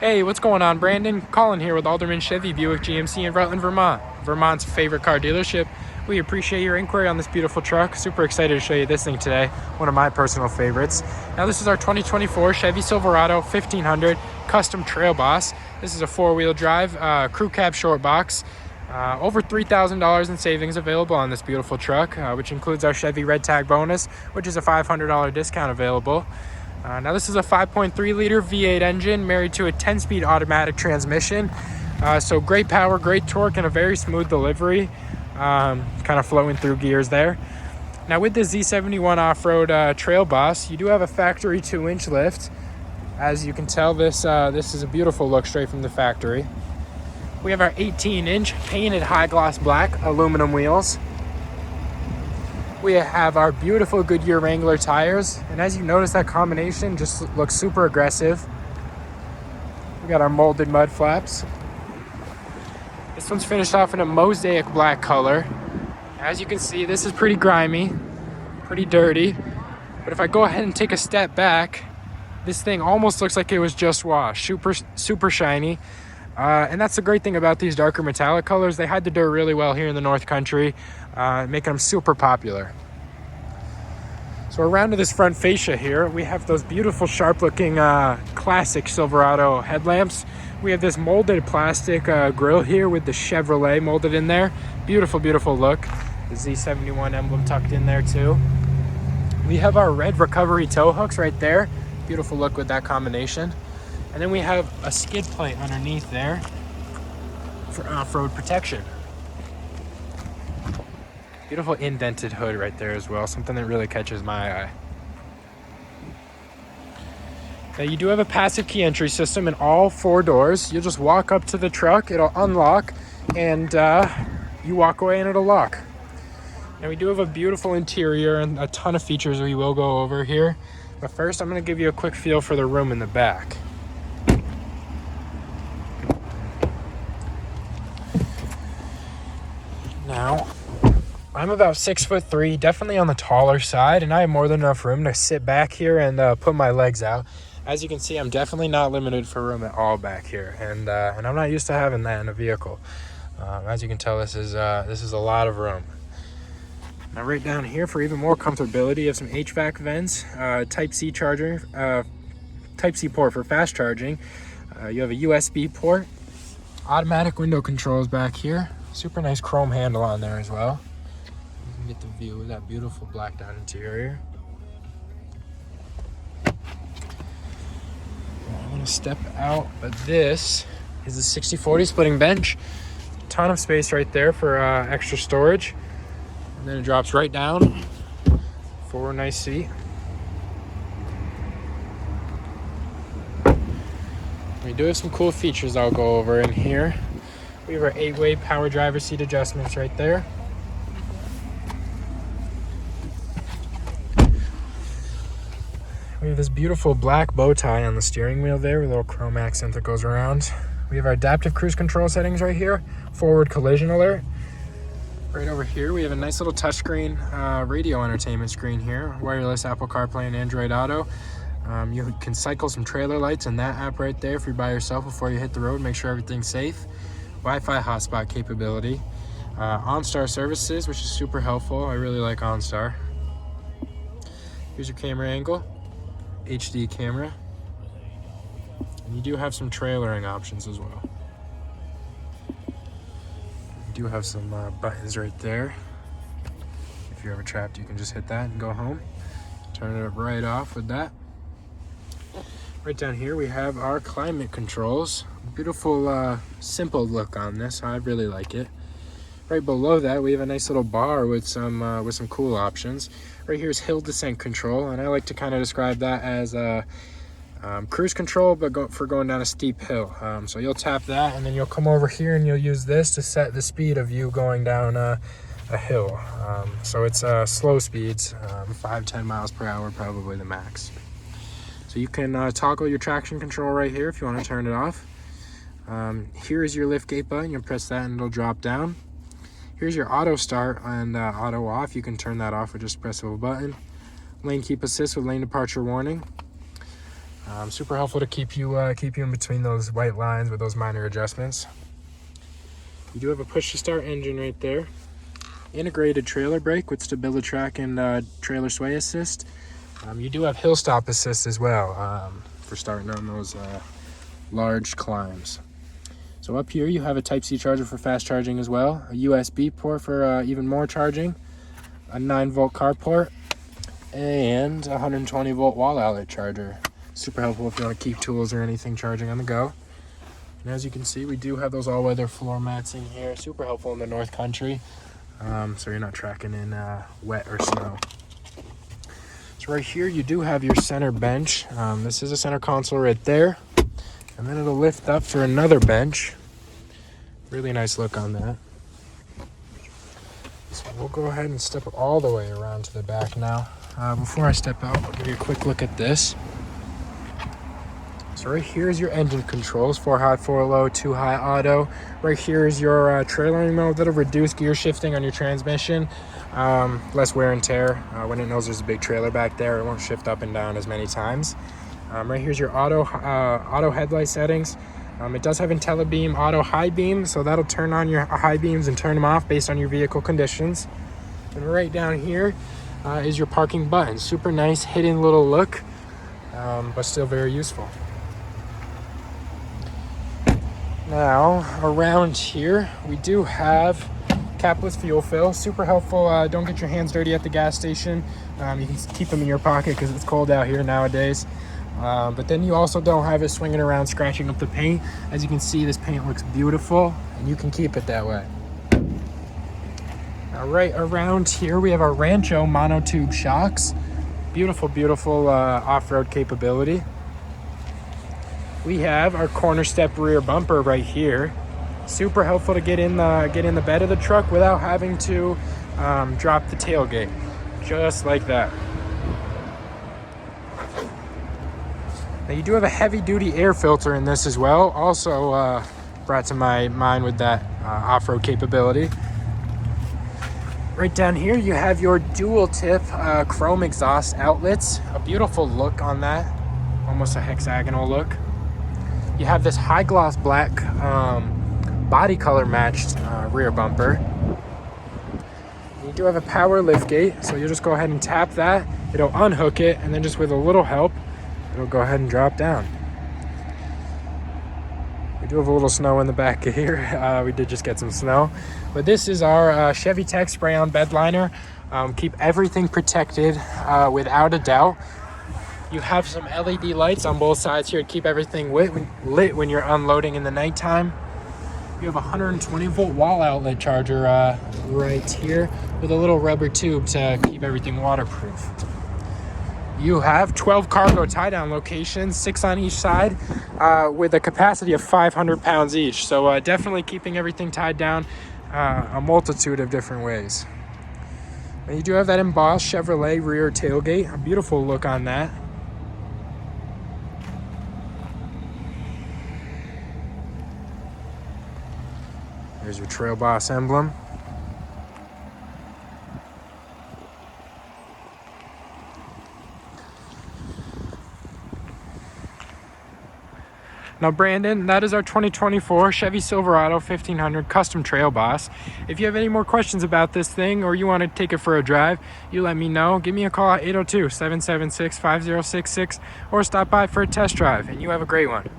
Hey, what's going on, Brandon? Colin here with Alderman Chevy Buick GMC in Rutland, Vermont. Vermont's favorite car dealership. We appreciate your inquiry on this beautiful truck. Super excited to show you this thing today. One of my personal favorites. Now, this is our 2024 Chevy Silverado 1500 Custom Trail Boss. This is a four-wheel drive, crew cab short box. Over $3,000 in savings available on this beautiful truck, which includes our Chevy Red Tag bonus, which is a $500 discount available. Now this is a 5.3 liter V8 engine married to a 10-speed automatic transmission. So great power, great torque, and a very smooth delivery. Kind of flowing through gears there. Now with the Z71 off-road Trail Boss, you do have a factory 2-inch lift. As you can tell, this is a beautiful look straight from the factory. We have our 18-inch painted high-gloss black aluminum wheels. We have our beautiful Goodyear Wrangler tires, and as you notice, that combination just looks super aggressive. We got our molded mud flaps. This one's finished off in a mosaic black color. As you can see, this is pretty grimy, pretty dirty, but if I go ahead and take a step back, this thing almost looks like it was just washed. Super shiny. And that's the great thing about these darker metallic colors. They hide the dirt really well here in the North Country, making them super popular. So around to this front fascia here, we have those beautiful sharp-looking classic Silverado headlamps. We have this molded plastic grille here with the Chevrolet molded in there. Beautiful, beautiful look. The Z71 emblem tucked in there too. We have our red recovery tow hooks right there. Beautiful look with that combination. And then we have a skid plate underneath there for off-road protection. Beautiful indented hood right there as well, something that really catches my eye. Now you do have a passive key entry system in all four doors. You'll just walk up to the truck, it'll unlock, and you walk away and it'll lock. Now we do have a beautiful interior and a ton of features we will go over here. But first I'm going to give you a quick feel for the room in the back. Now, I'm about 6'3", definitely on the taller side, and I have more than enough room to sit back here and put my legs out. As you can see, I'm definitely not limited for room at all back here, and I'm not used to having that in a vehicle. As you can tell, this is a lot of room. Now, right down here, for even more comfortability, you have some HVAC vents, Type-C charger, Type-C port for fast charging. You have a USB port, automatic window controls back here. Super nice chrome handle on there as well. You can get the view of that beautiful blacked out interior. I'm going to step out, but this is a 60/40 splitting bench. Ton of space right there for extra storage. And then it drops right down for a nice seat. We do have some cool features I'll go over in here. We have our 8-way power driver seat adjustments right there. We have this beautiful black bow tie on the steering wheel there with a little chrome accent that goes around. We have our adaptive cruise control settings right here. Forward collision alert. Right over here, we have a nice little touchscreen radio entertainment screen here. Wireless Apple CarPlay and Android Auto. You can cycle some trailer lights in that app right there if you're by yourself before you hit the road. Make sure everything's safe. Wi-Fi hotspot capability, OnStar services, which is super helpful. I really like OnStar. Here's your camera angle, HD camera, and you do have some trailering options as well. You do have some buttons right there. If you're ever trapped, you can just hit that and go home. Turn it right off with that. Right down here we have our climate controls. Beautiful, simple look on this. I really like it. Right below that, we have a nice little bar with some cool options. Right here is hill descent control, and I like to kind of describe that as cruise control, but for going down a steep hill. So you'll tap that, and then you'll come over here and you'll use this to set the speed of you going down a hill. So it's slow speeds, 5-10 miles per hour, probably the max. So you can toggle your traction control right here if you want to turn it off. Here is your lift gate button. You'll press that and it'll drop down. Here's your auto start and auto off. You can turn that off with just press of a button. Lane keep assist with lane departure warning. Super helpful to keep you in between those white lines with those minor adjustments. You do have a push to start engine right there. Integrated trailer brake with StabiliTrak and trailer sway assist. You do have hill stop assist as well for starting on those large climbs. So up here you have a Type-C charger for fast charging as well, a USB port for even more charging, a 9-volt car port, and a 120-volt wall outlet charger. Super helpful if you want to keep tools or anything charging on the go. And as you can see, we do have those all-weather floor mats in here. Super helpful in the North Country, so you're not tracking in wet or snow. So right here you do have your center bench. This is a center console right there, and then it'll lift up for another bench. Really nice look on that. So we'll go ahead and step all the way around to the back now. Before I step out, I'll give you a quick look at this. So right here is your engine controls, 4 high, 4 low, 2 high auto. Right here is your trailering mode that'll reduce gear shifting on your transmission. Less wear and tear. When it knows there's a big trailer back there, it won't shift up and down as many times. Right here's your auto headlight settings. It does have IntelliBeam auto high beam, so that'll turn on your high beams and turn them off based on your vehicle conditions. And right down here is your parking button. Super nice hidden little look, but still very useful. Now around here we do have capless fuel fill. Super helpful. Don't get your hands dirty at the gas station. You can keep them in your pocket because it's cold out here nowadays. But then you also don't have it swinging around scratching up the paint. As you can see, this paint looks beautiful and you can keep it that way. Now right around here we have our Rancho monotube shocks. Beautiful off-road capability. We have our corner step rear bumper right here. Super helpful to get in the bed of the truck without having to drop the tailgate, just like that. Now you do have a heavy-duty air filter in this as well, also brought to my mind with that off-road capability. Right down here you have your dual-tip chrome exhaust outlets. A beautiful look on that, almost a hexagonal look. You have this high-gloss black body color matched rear bumper. You do have a power liftgate, so you'll just go ahead and tap that. It'll unhook it, and then just with a little help, it'll go ahead and drop down. We do have a little snow in the back here. We did just get some snow. But this is our Chevy Tech spray-on bed liner. Keep everything protected without a doubt. You have some LED lights on both sides here to keep everything lit when you're unloading in the nighttime. You have a 120-volt wall outlet charger right here with a little rubber tube to keep everything waterproof. You have 12 cargo tie-down locations, 6 on each side, with a capacity of 500 pounds each. So definitely keeping everything tied down a multitude of different ways. And you do have that embossed Chevrolet rear tailgate. A beautiful look on that. There's your Trail Boss emblem. Now, Brandon, that is our 2024 Chevy Silverado 1500 Custom Trail Boss. If you have any more questions about this thing or you want to take it for a drive, you let me know. Give me a call at 802-776-5066 or stop by for a test drive, and you have a great one.